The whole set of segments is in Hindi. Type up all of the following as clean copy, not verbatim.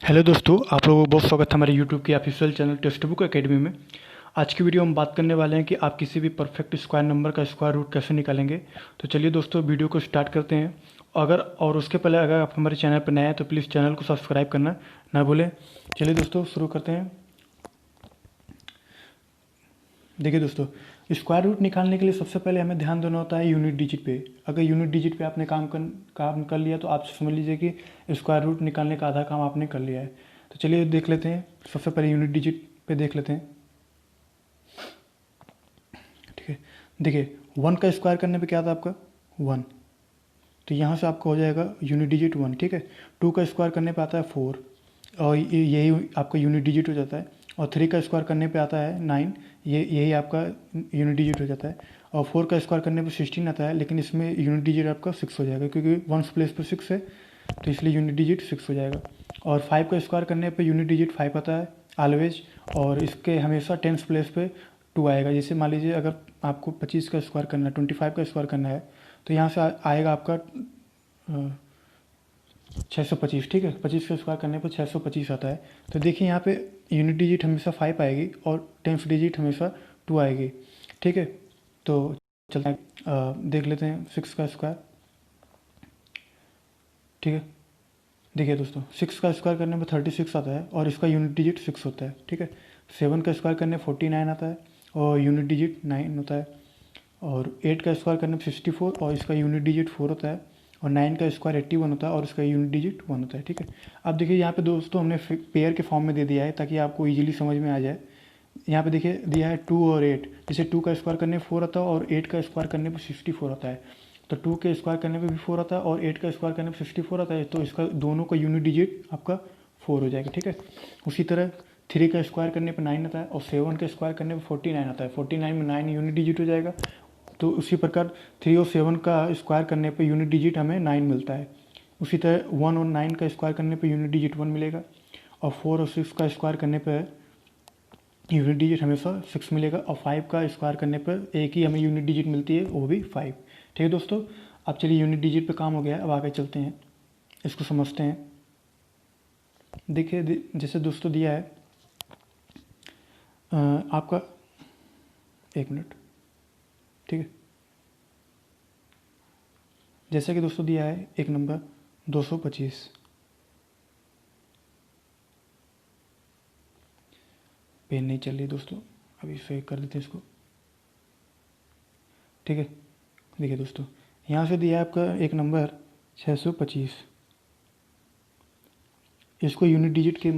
हेलो दोस्तों, आप लोगों को बहुत स्वागत है हमारे यूट्यूब के official channel text book academy में। आज की वीडियो हम बात करने वाले हैं कि आप किसी भी परफेक्ट स्क्वायर नंबर का स्क्वायर रूट कैसे निकालेंगे। तो चलिए दोस्तों, वीडियो को स्टार्ट करते हैं। उसके पहले अगर आप हमारे चैनल पर नए हैं तो प्लीज़ चैनल को सब्सक्राइब करना ना भूलें। चलिए दोस्तों, शुरू करते हैं। देखिए दोस्तों, स्क्वायर रूट निकालने के लिए सबसे पहले हमें ध्यान देना होता है यूनिट डिजिट पे। अगर यूनिट डिजिट पे आपने काम कर लिया तो आप समझ लीजिए कि स्क्वायर रूट निकालने का आधा काम आपने कर लिया है। तो चलिए देख लेते हैं। सबसे पहले यूनिट डिजिट पे देख लेते हैं। ठीक है, देखिए 1 का स्क्वायर करने पे क्या था आपका 1। तो यहाँ से आपका हो जाएगा यूनिट डिजिट 1। ठीक है, 2 का स्क्वायर करने पे आता है 4 और यही आपका यूनिट डिजिट हो जाता है। और 3 का स्क्वायर करने पे आता है 9, यही आपका यूनिट डिजिट हो जाता है। और 4 का स्क्वायर करने पे 16 आता है, लेकिन इसमें यूनिट डिजिट आपका 6 हो जाएगा क्योंकि 1 प्लेस पे 6 है, तो इसलिए यूनिट डिजिट 6 हो जाएगा। और 5 का स्क्वायर करने पे यूनिट डिजिट 5 आता है ऑलवेज, और इसके हमेशा 10th प्लेस पे 2 आएगा। जैसे मान लीजिए अगर आपको 25 का स्क्वायर करना है, 25 का स्क्वायर करना है, तो यहाँ से आएगा आपका 625। ठीक है, 25 का स्क्वायर करने पर 625 आता है। तो देखिए यहाँ पे यूनिट डिजिट हमेशा 5 आएगी और 10th डिजिट हमेशा 2 आएगी। ठीक है, तो चलते हैं, देख लेते हैं 6 का स्क्वायर। ठीक है, देखिए दोस्तों 6 का स्क्वायर करने पर 36 आता है और इसका यूनिट डिजिट 6 होता है। ठीक है, 7 का स्क्वायर करने 49 आता है और यूनिट डिजिट 9 होता है। और 8 का स्क्वायर करने पर 64 और इसका यूनिट डिजिट 4 होता है। और 9 का स्क्वायर 81 होता है और इसका यूनिट डिजिट 1 होता है। ठीक है, अब देखिए यहाँ पे दोस्तों हमने पेयर के फॉर्म में दे दिया है ताकि आपको इजीली समझ में आ जाए। यहाँ पे देखिए दिया है 2 और 8। जैसे 2 का स्क्वायर करने पर 4 आता है और 8 का स्क्वायर करने पर 64 आता है। तो 2 के स्क्वायर करने पे भी 4 आता है और 8 का स्क्वायर करने पे 64 आता है, तो इसका दोनों का यूनिट डिजिट आपका 4 हो जाएगा। ठीक है, उसी तरह 3 का स्क्वायर करने पे 9 आता है और 7 का स्क्वायर करने पे 49 आता है। 49 में 9 यूनिट डिजिट हो जाएगा। तो उसी प्रकार 3 और 7 का स्क्वायर करने पे यूनिट डिजिट हमें 9 मिलता है। उसी तरह 1 और 9 का स्क्वायर करने पे यूनिट डिजिट 1 मिलेगा। और 4 और 6 का स्क्वायर करने पे यूनिट डिजिट हमेशा 6 मिलेगा। और 5 का स्क्वायर करने पर एक ही हमें यूनिट डिजिट मिलती है, वो भी 5। ठीक है दोस्तों, अब चलिए यूनिट डिजिट पे काम हो गया है, अब आगे चलते हैं, इसको समझते हैं। देखिए जैसे दोस्तों दिया है आपका, एक मिनट। ठीक है, जैसे कि दोस्तों दिया है एक नंबर 225। पेन नहीं चल रही दोस्तों, अभी सही कर देते हैं इसको। ठीक है, देखिए दोस्तों यहाँ से दिया है आपका एक नंबर 625। इसको यूनिट डिजिट के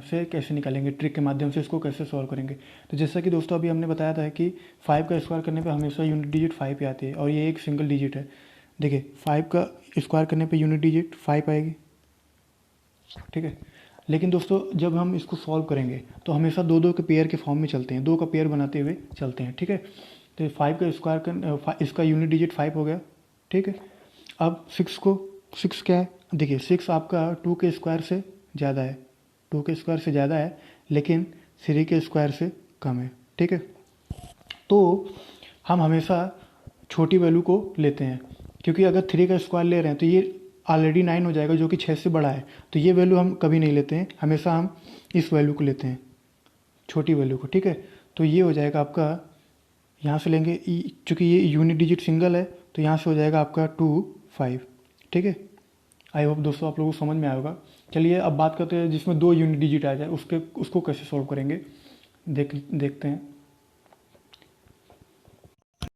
से कैसे निकालेंगे, ट्रिक के माध्यम से इसको कैसे सॉल्व करेंगे। तो जैसा कि दोस्तों अभी हमने बताया था कि 5 का स्क्वायर करने पे हमेशा यूनिट डिजिट 5 पे आती है और ये एक सिंगल डिजिट है। देखिए 5 का स्क्वायर करने पे यूनिट डिजिट 5 आएगी। ठीक है, लेकिन दोस्तों जब हम इसको सॉल्व करेंगे तो हमेशा दो दो के पेयर के फॉर्म में चलते हैं, 2 का पेयर बनाते हुए चलते हैं। ठीक है, तो 5 का स्क्वायर कर इसका यूनिट डिजिट 5 हो गया। ठीक है, अब 6 क्या है, देखिए 6 आपका 2 के स्क्वायर से ज़्यादा है, 2 के स्क्वायर से ज़्यादा है, लेकिन 3 के स्क्वायर से कम है। ठीक है, तो हम हमेशा छोटी वैल्यू को लेते हैं, क्योंकि अगर 3 का स्क्वायर ले रहे हैं तो ये ऑलरेडी 9 हो जाएगा जो कि 6 से बड़ा है। तो ये वैल्यू हम कभी नहीं लेते हैं, हमेशा हम इस वैल्यू को लेते हैं, छोटी वैल्यू को। ठीक है, तो ये हो जाएगा आपका, यहाँ से लेंगे चूँकि ये यूनिट डिजिट सिंगल है तो यहाँ से हो जाएगा आपका 2 5। ठीक है, आई होप दोस्तों आप लोगों को समझ में आएगा। चलिए अब बात करते हैं जिसमें 2 यूनिट डिजिट आ जाए, उसको कैसे सॉल्व करेंगे, देखते हैं।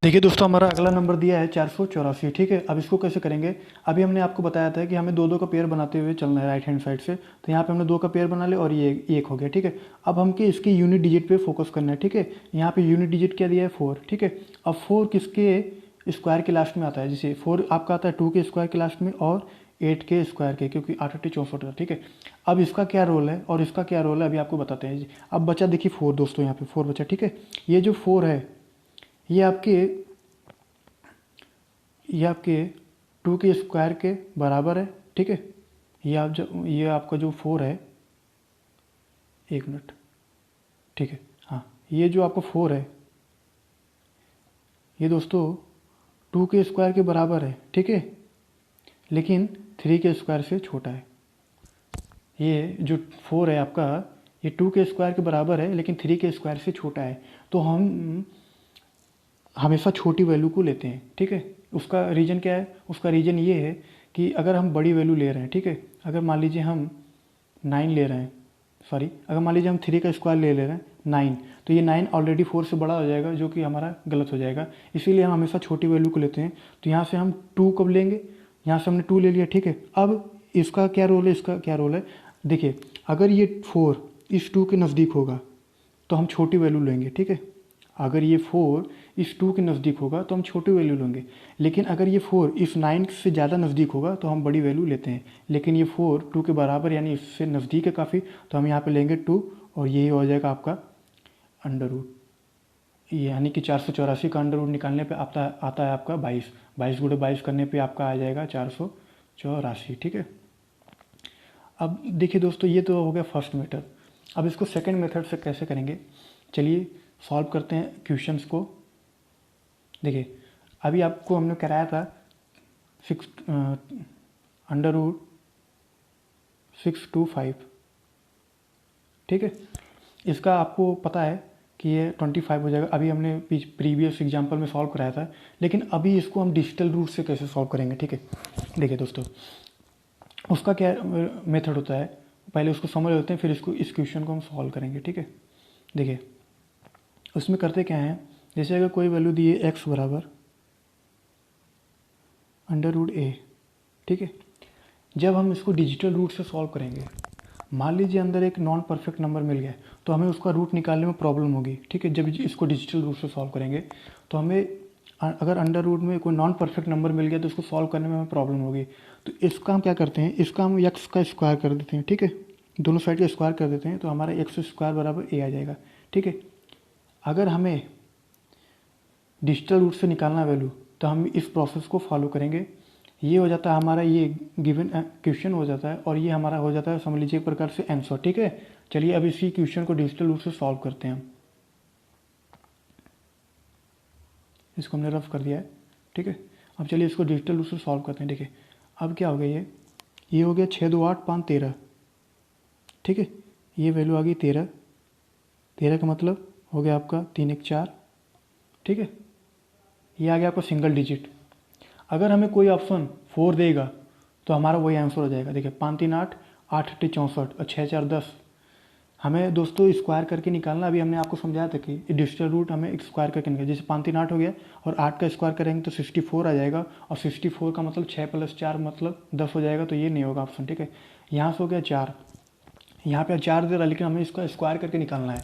देखिए दोस्तों हमारा अगला नंबर दिया है 484। ठीक है, अब इसको कैसे करेंगे। अभी हमने आपको बताया था कि हमें 2 2 का पेयर बनाते हुए चलना है राइट हैंड साइड से। तो यहाँ पे हमने 2 का पेयर बना लिया और ये एक हो गया। ठीक है, अब हमके इसकी यूनिट डिजिट पे फोकस करना है। ठीक है, यहाँ पे यूनिट डिजिट क्या दिया है 4। ठीक है, अब 4 किसके स्क्वायर के लास्ट में आता है, जैसे 4 आपका आता है 2 के स्क्वायर के लास्ट में और 8 के स्क्वायर के, क्योंकि 8 8 64 है। ठीक है, अब इसका क्या रोल है और इसका क्या रोल है अभी आपको बताते हैं। अब बचा देखिए 4 दोस्तों, यहाँ पे 4 बचा। ठीक है, ये जो 4 है ये आपके 2 के स्क्वायर के बराबर है। ठीक है, ये आपका जो 4 है, एक मिनट। ठीक है, हाँ, ये जो आपका 4 है ये दोस्तों 2 के स्क्वायर के बराबर है। ठीक है, लेकिन 3 के स्क्वायर से छोटा है। ये जो 4 है आपका, ये 2 के स्क्वायर के बराबर है लेकिन 3 के स्क्वायर से छोटा है, तो हम हमेशा छोटी वैल्यू को लेते हैं, ठीक है। उसका रीज़न क्या है? उसका रीज़न ये है कि अगर हम बड़ी वैल्यू ले रहे हैं, ठीक है, अगर मान लीजिए हम 9 ले रहे हैं, सॉरी, अगर मान लीजिए हम 3 का स्क्वायर ले रहे हैं 9, तो ये 9 ऑलरेडी 4 से बड़ा हो जाएगा, जो कि हमारा गलत हो जाएगा। इसीलिए हम हमेशा छोटी वैल्यू को लेते हैं। तो यहाँ से हम 2 कब लेंगे? यहाँ से हमने 2 ले लिया, ठीक है। अब इसका क्या रोल है, इसका क्या रोल है? देखिए, अगर ये 4 इस 2 के नज़दीक होगा तो हम छोटी वैल्यू लेंगे, ठीक है। अगर ये 4 इस 2 के नज़दीक होगा तो हम छोटी वैल्यू लेंगे, लेकिन अगर ये 4 इस 9 से ज़्यादा नज़दीक होगा तो हम बड़ी वैल्यू लेते हैं। लेकिन ये 4 2 के बराबर यानी इससे नज़दीक है काफ़ी, तो हम यहाँ पे लेंगे 2, और यही हो जाएगा आपका अंडर रूट, यानी कि 484 का अंडर रूट निकालने पे आता है आपका 22, 22 गुणे 22 करने पे आपका आ जाएगा 484, ठीक है। अब देखिए दोस्तों, ये तो हो गया फर्स्ट मेथड। अब इसको सेकंड मेथड से कैसे करेंगे, चलिए सॉल्व करते हैं क्वेश्चंस को। देखिए, अभी आपको हमने कराया था 6 अंडर रूट 625, ठीक है। इसका आपको पता है कि ये 25 हो जाएगा। अभी हमने प्रीवियस एग्जाम्पल में सॉल्व कराया था, लेकिन अभी इसको हम डिजिटल रूट से कैसे सॉल्व करेंगे, ठीक है। देखिए दोस्तों, उसका क्या मेथड होता है, पहले उसको समझ लेते हैं, फिर इस क्वेश्चन को हम सॉल्व करेंगे, ठीक है। देखिए, उसमें करते क्या है, जैसे अगर कोई वैल्यू दी है x बराबर अंडर रूट a, ठीक है। जब हम इसको डिजिटल रूट से सॉल्व करेंगे, मान लीजिए अंदर एक नॉन परफेक्ट नंबर मिल गया, तो हमें उसका रूट निकालने में प्रॉब्लम होगी, ठीक है। जब इसको डिजिटल रूट से सॉल्व करेंगे तो हमें अगर अंडर रूट में कोई नॉन परफेक्ट नंबर मिल गया तो उसको सॉल्व करने में हमें प्रॉब्लम होगी। तो इसका हम क्या करते हैं, इसका हम x का स्क्वायर कर देते हैं, ठीक है। दोनों साइड का स्क्वायर कर देते हैं, तो हमारा x स्क्वायर बराबर a आ जाएगा, ठीक है। अगर हमें डिजिटल रूट से निकालना वैल्यू, तो हम इस प्रोसेस को फॉलो करेंगे। ये हो जाता है हमारा, ये गिवन क्वेश्चन हो जाता है, और ये हमारा हो जाता है समझ लीजिए एक प्रकार से आंसर, ठीक है। चलिए अब इसी क्वेश्चन को डिजिटल रूट से सॉल्व करते हैं हम। इसको हमने रफ कर दिया है, ठीक है। अब चलिए इसको डिजिटल रूट से सॉल्व करते हैं। देखिए, अब क्या हो गया, ये हो गया 6 2 8 5 13, ठीक है। ये वैल्यू आ गई 13, 13 का मतलब हो गया आपका 3 1 4, ठीक है। ये आ गया आपका सिंगल डिजिट। अगर हमें कोई ऑप्शन 4 देगा तो हमारा वही आंसर हो जाएगा। देखिए, 5 3 8, 8 8 64 और 6 4 10। हमें दोस्तों स्क्वायर करके निकालना, अभी हमने आपको समझाया था कि डिजिटल रूट हमें स्क्वायर करके निकाल, जैसे 5 3 8 हो गया, और 8 का स्क्वायर करेंगे तो 64 आ जाएगा, और 64 का मतलब 6 + 4 मतलब 10 हो जाएगा, तो ये नहीं होगा ऑप्शन, ठीक है। यहाँ से हो गया 4, यहाँ पे 4 दे रहा, लेकिन हमें इसका स्क्वायर करके निकालना है।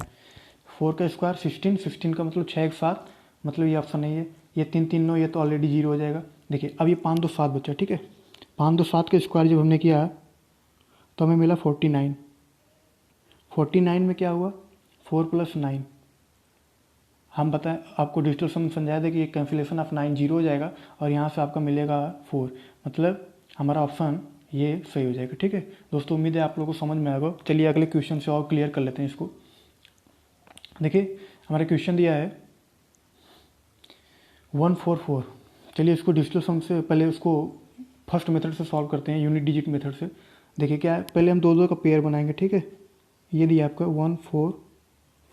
4 का स्क्वायर 16, 16 का मतलब 6 1 7, मतलब ये ऑप्शन नहीं है। ये 3 3 9, ये तो ऑलरेडी 0 हो जाएगा। देखिए, अब ये 5 2 7 बचा, ठीक है। 5 2 7 का स्क्वायर जब हमने किया तो हमें मिला 49। 49 में क्या हुआ, 4 + 9। हम बताएं, आपको डिजिटल सम समझाया था कि ये कैंसिलेशन ऑफ 9 0 हो जाएगा, और यहाँ से आपका मिलेगा 4, मतलब हमारा ऑप्शन ये सही हो जाएगा, ठीक है। दोस्तों, उम्मीद है आप लोगों को समझ में आएगा। चलिए अगले क्वेश्चन से और क्लियर कर लेते हैं इसको। देखिए, हमारा क्वेश्चन दिया है 144। चलिए इसको डिजिटल सम से पहले उसको फर्स्ट मेथड से सॉल्व करते हैं, यूनिट डिजिट मेथड से। देखिए क्या है, पहले हम 2 2 का पेयर बनाएंगे, ठीक है। ये दिया आपका 1 4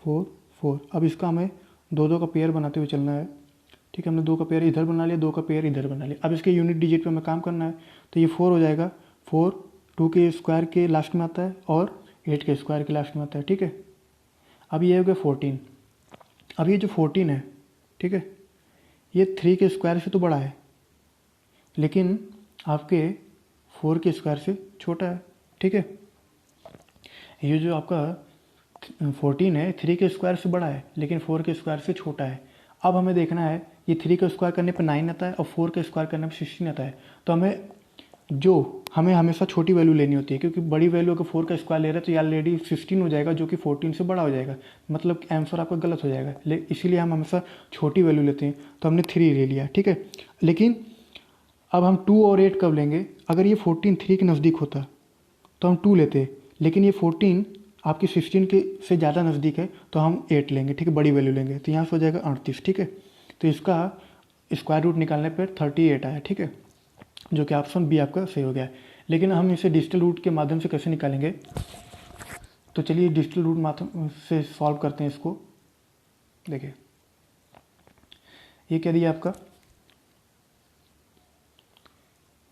4 4। अब इसका हमें 2 2 का पेयर बनाते हुए चलना है, ठीक है। हमने 2 का पेयर इधर बना लिया, 2 का पेयर इधर बना लिया। अब इसके यूनिट डिजिट पे हमें काम करना है, तो ये 4 हो जाएगा। 4 2 के स्क्वायर के लास्ट में आता है और 8 के स्क्वायर के लास्ट में आता है, ठीक है। अब ये हो गया 14। अब ये जो 14 है, ठीक है, ये 3 के स्क्वायर से तो बड़ा है, लेकिन आपके 4 के स्क्वायर से छोटा है, ठीक है। ये जो आपका 14 है, 3 के स्क्वायर से बड़ा है, लेकिन 4 के स्क्वायर से छोटा है। अब हमें देखना है, ये 3 का स्क्वायर करने पर 9 आता है और 4 का स्क्वायर करने पर 16 आता है। तो हमें हमेशा छोटी वैल्यू लेनी होती है, क्योंकि बड़ी वैल्यू अगर 4 का स्क्वायर ले रहे हैं तो ये ऑलरेडी 16 हो जाएगा, जो कि 14 से बड़ा हो जाएगा, मतलब आंसर आपका गलत हो जाएगा। इसीलिए हम हमेशा छोटी वैल्यू लेते हैं। तो हमने 3 ले लिया, ठीक है। लेकिन अब हम 2 और 8 कब लेंगे, अगर ये 14 3 के नज़दीक होता तो हम 2 लेते, लेकिन ये 14 आपकी 16 के से ज़्यादा नज़दीक है, तो हम 8 लेंगे, ठीक है, बड़ी वैल्यू लेंगे। तो यहाँ से हो जाएगा 38, ठीक है। तो इसका स्क्वायर रूट निकालने पर 38 आया, ठीक है, जो कि ऑप्शन बी आपका सही हो गया है। लेकिन हम इसे डिजिटल रूट के माध्यम से कैसे निकालेंगे, तो चलिए डिजिटल रूट माध्यम से सॉल्व करते हैं इसको। देखिए ये क्या दिया आपका,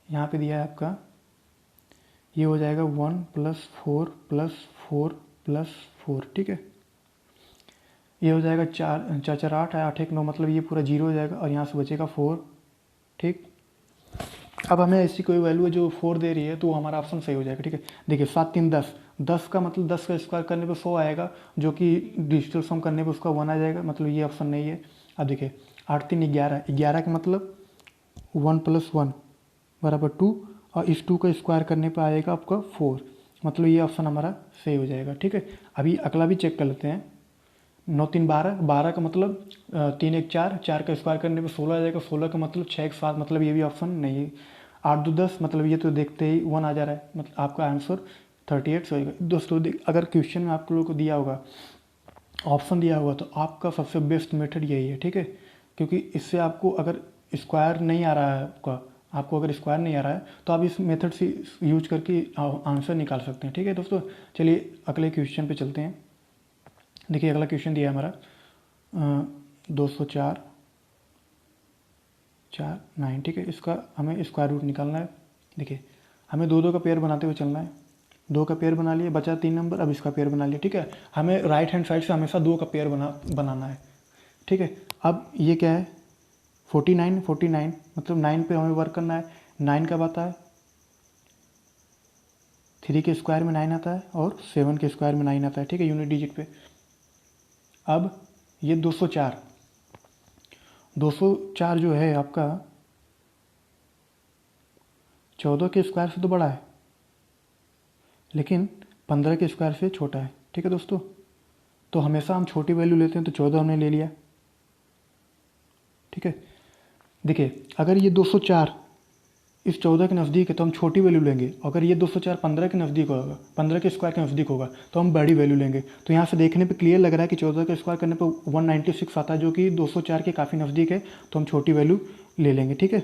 यहाँ पे दिया है आपका, ये हो जाएगा 1 + 4 + 4 + 4, ठीक है। ये हो जाएगा 4 4 4 8 8 1 9, मतलब ये पूरा 0 हो जाएगा और यहाँ से बचेगा 4, ठीक। अब हमें ऐसी कोई वैल्यू है जो 4 दे रही है तो हमारा ऑप्शन सही हो जाएगा, ठीक है। देखिए 7 3 10, 10 का मतलब 10 का स्क्वायर करने पे 100 आएगा, जो कि डिजिटल सम करने पे उसका 1 आ जाएगा, मतलब ये ऑप्शन नहीं है। अब देखिए 8 3 11, 11 का मतलब 1 + 1 = 2, और इस 2 का स्क्वायर करने पे आएगा आपका 4, मतलब ये ऑप्शन हमारा सही हो जाएगा, ठीक है। अभी अगला भी चेक कर लेते हैं। 9 3 12, 12 का मतलब 3 1 4, 4 का स्क्वायर करने पे 16 आ जाएगा, 16 का मतलब 6 1 7, मतलब ये भी ऑप्शन नहीं है। 8 2 10, मतलब ये तो देखते ही 1 आ जा रहा है, मतलब आपका आंसर 38 होएगा। दोस्तों अगर क्वेश्चन में आप लोगों को दिया होगा, ऑप्शन दिया होगा, तो आपका सबसे बेस्ट मेथड यही है, ठीक है। क्योंकि इससे आपको अगर स्क्वायर नहीं आ रहा है आपको अगर स्क्वायर नहीं आ रहा है तो आप इस मेथड से यूज करके आंसर निकाल सकते हैं, ठीक है दोस्तों। चलिए अगले क्वेश्चन पे चलते हैं। देखिए अगला क्वेश्चन दिया है हमारा 204 4 9, ठीक है। इसका हमें स्क्वायर रूट निकालना है। देखिए हमें 2 2 का पेयर बनाते हुए चलना है। 2 का पेयर बना लिए, बचा 3 नंबर, अब इसका पेयर बना लिया, ठीक है। हमें राइट हैंड साइड से हमेशा 2 का पेयर बनाना है, ठीक है। अब ये क्या है, 49 49, मतलब 9 पे हमें वर्क करना है। 9 कब आता है, 3 के स्क्वायर में 9 आता है और 7 के स्क्वायर में 9 आता है, ठीक है, यूनिट डिजिट पे। अब ये 204, 204 जो है आपका 14 के स्क्वायर से तो बड़ा है, लेकिन 15 के स्क्वायर से छोटा है, ठीक है दोस्तों। तो हमेशा हम छोटी वैल्यू लेते हैं, तो 14 हमने ले लिया, ठीक है। देखिए अगर ये 204 इस 14 के नज़दीक है तो हम छोटी वैल्यू लेंगे, अगर ये 204 15 के नज़दीक होगा, 15 के स्क्वायर के नज़दीक होगा, तो हम बड़ी वैल्यू लेंगे। तो यहाँ से देखने पे क्लियर लग रहा है कि 14 का स्क्वायर करने पे 196 आता है, जो कि 204 के काफ़ी नज़दीक है, तो हम छोटी वैल्यू ले लेंगे, ठीक है।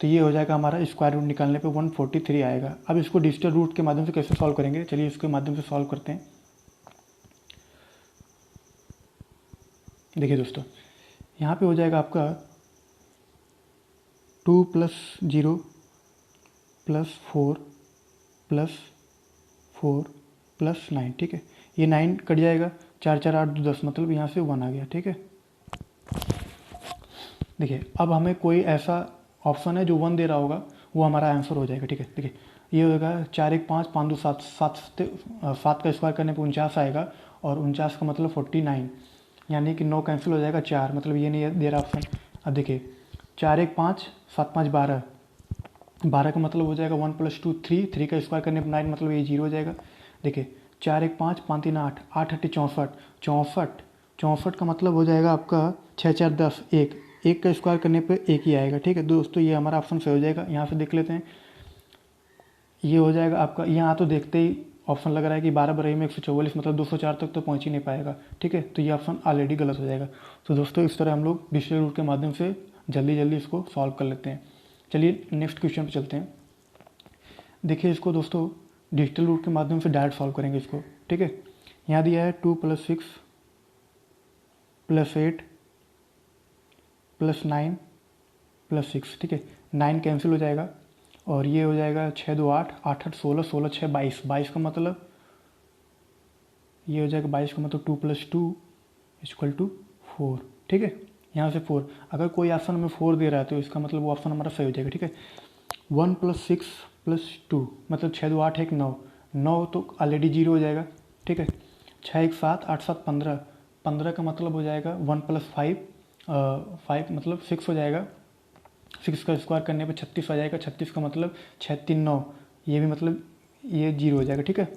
तो ये हो जाएगा हमारा, स्क्वायर रूट निकालने पे 143 आएगा। अब इसको डिजिटल रूट के माध्यम से कैसे सॉल्व करेंगे, चलिए इसके माध्यम से सॉल्व करते हैं। देखिए दोस्तों यहाँ पे हो जाएगा आपका 2 + 0 + 4 + 4 + 9, ठीक है। ये 9 कट जाएगा, 4 4 8 2 10, मतलब यहाँ से 1 आ गया, ठीक है। देखिए अब हमें कोई ऐसा ऑप्शन है जो 1 दे रहा होगा, वो हमारा आंसर हो जाएगा, ठीक है। देखिए ये होगा 4 1 5 5 2 7, 7 का स्क्वायर करने पे 49 आएगा, और 49 का मतलब 49, यानी कि 9 कैंसिल हो जाएगा 4, मतलब ये नहीं दे रहा ऑप्शन। अब देखिए 4 1 5 7 5 12, 12 का मतलब हो जाएगा 1 + 2 3, 3 का स्क्वायर करने पर 9, मतलब ये 0 हो जाएगा। देखिए 4 1 5 5 3 8, 8 8 64, 64, 64 का मतलब हो जाएगा आपका 6 4 10 1, 1 का स्क्वायर करने पे 1 ही आएगा, ठीक है दोस्तों। ये हमारा ऑप्शन सही हो जाएगा। यहाँ से देख लेते हैं, ये हो जाएगा आपका, यहाँ तो देखते ही ऑप्शन लग रहा है कि 12 बराई में 144, मतलब 204 तक तो पहुँच ही नहीं पाएगा, ठीक है। तो ये ऑप्शन ऑलरेडी गलत हो जाएगा। तो दोस्तों इस तरह हम लोग डिजिटल रूट के माध्यम से जल्दी जल्दी इसको सॉल्व कर लेते हैं। चलिए नेक्स्ट क्वेश्चन पे चलते हैं। देखिए इसको दोस्तों डिजिटल रूट के माध्यम से डायरेक्ट सॉल्व करेंगे इसको, ठीक है। यहाँ दिया है 2 + 6 + 8 + 9 + 6, ठीक है। 9 कैंसिल हो जाएगा, और ये हो जाएगा 6 2 8, 8 8 16, 16 6 22, 22 का मतलब ये हो जाएगा, 22 का मतलब 2 + 2 = 4, ठीक है। यहाँ से 4, अगर कोई ऑप्शन हमें 4 दे रहा है तो इसका मतलब वो ऑप्शन हमारा सही हो जाएगा, ठीक है। 1 + 6 + 2, मतलब 6 2 8 1 9, 9 तो ऑलरेडी 0 हो जाएगा, ठीक है। 6 1 7, 8 7 15, 15 का मतलब हो जाएगा 1 + 5, 5 मतलब 6 हो जाएगा। 6 का स्क्वायर करने पे 36 आ जाएगा, 36 का मतलब 6 3 9, ये भी मतलब ये 0 हो जाएगा, ठीक है।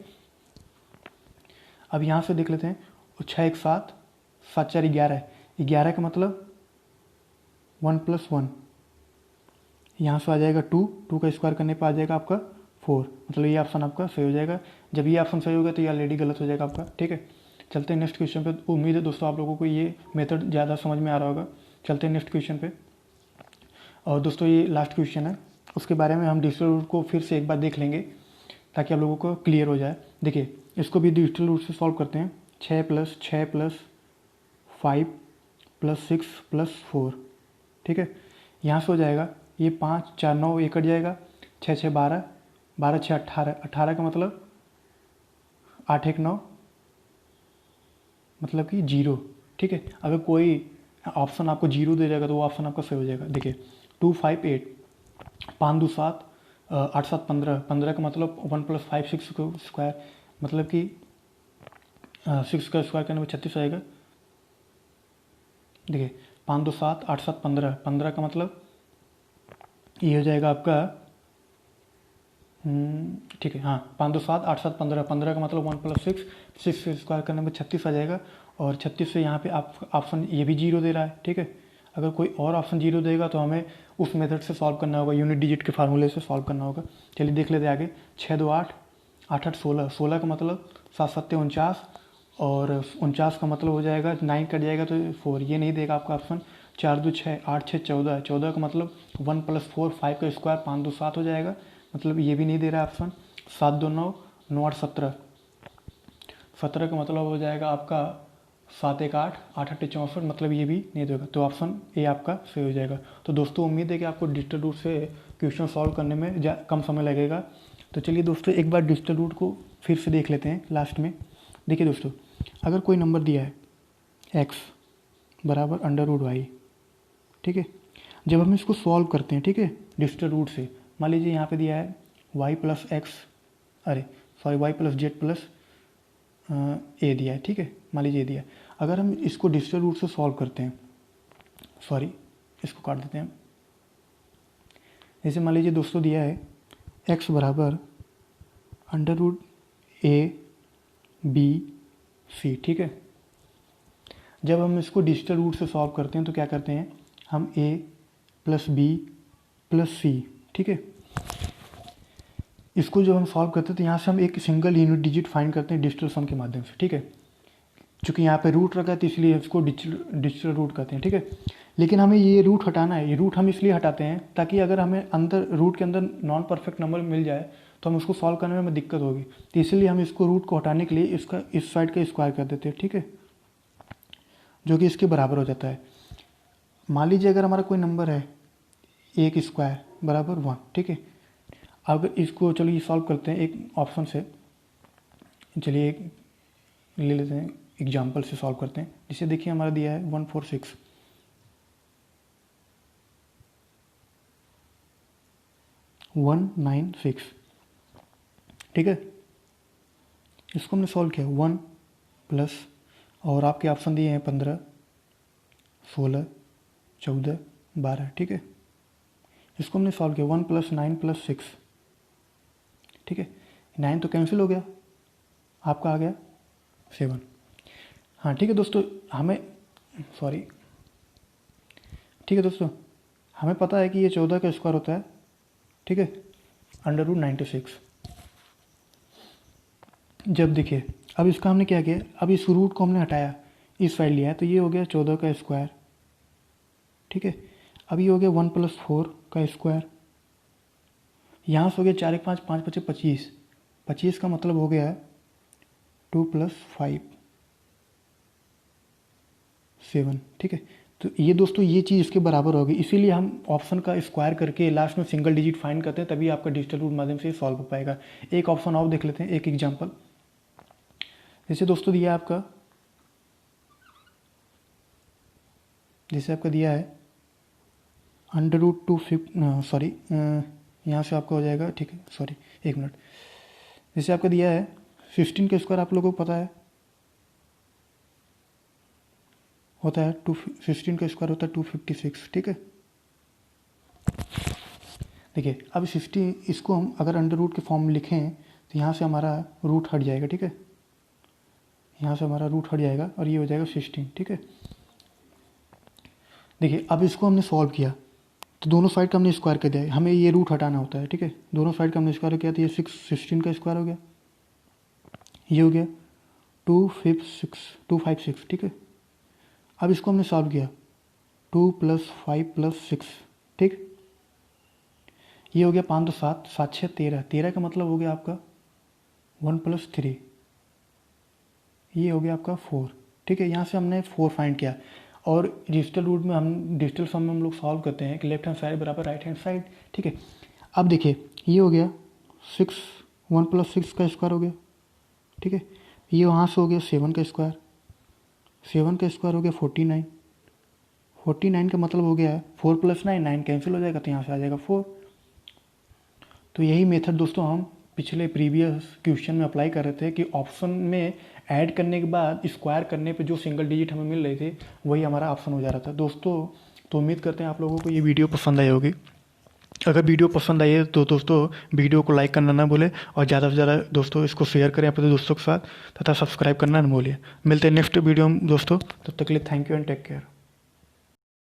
अब यहाँ से देख लेते हैं, 6 1 7, 7 4 11, 11 का मतलब 1 + 1, यहाँ से आ जाएगा 2, 2 का स्क्वायर करने पर आ जाएगा आपका 4, मतलब ये ऑप्शन आपका सही हो जाएगा। जब ये ऑप्शन सही होगा तो ये ऑलरेडी गलत हो जाएगा आपका, ठीक है। चलते हैं नेक्स्ट क्वेश्चन पे। उम्मीद है दोस्तों आप लोगों को ये मेथड ज़्यादा समझ में आ रहा होगा। चलते हैं नेक्स्ट क्वेश्चन पे। और दोस्तों ये लास्ट क्वेश्चन है, उसके बारे में हम डिजिटल रूट को फिर से एक बार देख लेंगे ताकि आप लोगों को क्लियर हो जाए। देखिए इसको भी डिजिटल रूट से सॉल्व करते हैं। 6 + 6 + 5 + 6 + 4, ठीक है। यहाँ से हो जाएगा ये 5 4 9 ये कट जाएगा, 6 6 12, 12 6 18, 18 का मतलब 8 1 9 मतलब कि 0, ठीक है। अगर कोई ऑप्शन आपको 0 दे जाएगा तो वो ऑप्शन आपका सही हो जाएगा। देखिए 2 5 8, 5 2 7, 8 7 15, 15 का मतलब 1 + 5 6 का स्क्वायर, मतलब कि 6 का स्क्वायर करने में 36 आएगा। देखिए 5 2 7, 8 7 15, 15 का मतलब ये हो जाएगा आपका ठीक है, हाँ 5 2 7, 8 7 15, 15 का मतलब 1 + 6, 6 का स्क्वायर करने में 36 आ जाएगा। और 36 से यहाँ पे आप ऑप्शन ये भी 0 दे रहा है, ठीक है। अगर कोई और ऑप्शन 0 देगा तो हमें उस मेथड से सॉल्व करना होगा, यूनिट डिजिट के फार्मूले से सॉल्व करना होगा। चलिए देख लेते हैं आगे। 6 2 8, 8 8 16, 16 का मतलब 7 7 49, और 49 का मतलब हो जाएगा 9 कट जाएगा तो 4, ये नहीं देगा आपका ऑप्शन। 4 2 6, 8 6 14, 14 का मतलब 1 + 4, 5 का स्क्वायर 5 2 7 हो जाएगा, मतलब ये भी नहीं दे रहा है ऑप्शन। 7 2 9, 9 8 17, 17 का मतलब हो जाएगा आपका 7 1 8, 8 8 64, मतलब ये भी नहीं देगा, तो ऑप्शन ए आपका सही हो जाएगा। तो दोस्तों उम्मीद है कि आपको डिजिटल रूट से क्वेश्चन सॉल्व करने में कम समय लगेगा। तो चलिए दोस्तों एक बार डिजिटल रूट को फिर से देख लेते हैं लास्ट में। देखिए दोस्तों, अगर कोई नंबर दिया है x बराबर √y, ठीक है। जब हम इसको सॉल्व करते हैं, ठीक है, डिजिटल रूट से, मान लीजिए यहाँ पे दिया है y + x, y + z + a दिया है, ठीक है, मान लीजिए दिया है। अगर हम इसको डिजिटल रूट से सॉल्व करते हैं, इसको काट देते हैं। जैसे मान लीजिए दोस्तों दिया है x बराबर √a/b/c, ठीक है। जब हम इसको डिजिटल रूट से सॉल्व करते हैं तो क्या करते हैं हम a + b + c, ठीक है। इसको जब हम सॉल्व करते हैं तो यहाँ से हम एक सिंगल यूनिट डिजिट फाइंड करते हैं डिजिटल सम के माध्यम से, ठीक है। चूँकि यहाँ पे रूट रखा है तो इसलिए इसको डिजिटल रूट कहते हैं, ठीक है। लेकिन हमें ये रूट हटाना है। ये रूट हम इसलिए हटाते हैं ताकि अगर हमें अंदर रूट के अंदर नॉन परफेक्ट नंबर मिल जाए तो हम उसको सॉल्व करने में हमें दिक्कत होगी, तो इसलिए हम इसको रूट को हटाने के लिए इसका इस साइड का स्क्वायर कर देते हैं, ठीक है, जो कि इसके बराबर हो जाता है। मान लीजिए अगर हमारा कोई नंबर है 1 स्क्वायर बराबर 1, ठीक है। अगर इसको चलिए सॉल्व करते हैं एक ऑप्शन से, चलिए एक ले लेते हैं एग्जाम्पल से सॉल्व करते हैं। जिसे देखिए हमारा दिया है 146, ठीक है। इसको हमने सॉल्व किया 1 प्लस, और आपके ऑप्शन दिए हैं 15 16 14 12, ठीक है। इसको हमने सॉल्व किया 1 + 9 + 6, ठीक है। 9 तो कैंसिल हो गया, आपका आ गया 7। हाँ ठीक है दोस्तों, ठीक है दोस्तों, हमें पता है कि ये 14 का स्क्वायर होता है, ठीक है, √96। जब देखिए अब इसका हमने क्या किया, अब इस रूट को हमने हटाया, इस साइड लिया है, तो ये हो गया 14 का स्क्वायर, ठीक है। अब ये हो गया 1 + 4 का स्क्वायर, यहाँ से हो गया 4 1 5, 5 5 25, 25 का मतलब हो गया 2 + 5 7, ठीक है। तो ये दोस्तों ये चीज़ इसके बराबर होगी, इसीलिए हम ऑप्शन का स्क्वायर करके लास्ट में सिंगल डिजिट फाइंड करते हैं, तभी आपका डिजिटल रूट माध्यम से सॉल्व हो पाएगा। एक ऑप्शन और देख लेते हैं, एक एग्जांपल। जैसे दोस्तों दिया आपका, जैसे आपका दिया है यहाँ से आपका हो जाएगा, ठीक है, एक मिनट। जैसे आपका दिया है 15 का स्क्वायर, आप लोगों को पता है होता है 15 का स्क्वायर होता है 256, ठीक है। देखिए अब 15 इसको हम अगर अंडर रूट के फॉर्म में लिखें तो यहाँ से हमारा रूट हट जाएगा, ठीक है, यहाँ से हमारा रूट हट जाएगा और ये हो जाएगा 16, ठीक है। देखिए अब इसको हमने सॉल्व किया तो दोनों साइड का हमने स्क्वायर कर दिया, हमें ये रूट हटाना होता है, ठीक है। दोनों साइड का हमने स्क्वायर किया तो ये 16 का स्क्वायर हो गया, ये हो गया 256, ठीक है। अब इसको हमने सॉल्व किया 2 + 5 + 6, ठीक। ये हो गया 5 2 7, 7 6 13, 13 का मतलब हो गया आपका 1 + 3, ये हो गया आपका 4। ठीक है, यहाँ से हमने 4 फाइंड किया। और डिजिटल रूट में हम डिजिटल सम में हम लोग सॉल्व करते हैं कि लेफ्ट हैंड साइड बराबर राइट हैंड साइड। ठीक है, अब देखिए ये हो गया 6, 1 + 6 का स्क्वायर हो गया। ठीक है, ये वहाँ से हो गया 7 का स्क्वायर, 7 का स्क्वायर हो गया 49, 49 का मतलब हो गया 4 + 9, 9 कैंसिल हो जाएगा तो यहाँ से आ जाएगा 4। तो यही मेथड दोस्तों हम पिछले प्रीवियस क्वेश्चन में अप्लाई कर रहे थे कि ऑप्शन में ऐड करने के बाद स्क्वायर करने पे जो सिंगल डिजिट हमें मिल रहे थे वही हमारा ऑप्शन हो जा रहा था दोस्तों। तो उम्मीद करते हैं आप लोगों को ये वीडियो पसंद आई होगी। अगर वीडियो पसंद आई है तो दोस्तों वीडियो को लाइक करना ना भूलें और ज़्यादा से ज़्यादा दोस्तों इसको शेयर करें अपने दोस्तों के साथ तथा सब्सक्राइब करना ना भूलिए। मिलते हैं नेक्स्ट वीडियो में दोस्तों, तब तक के लिए thank you and take care.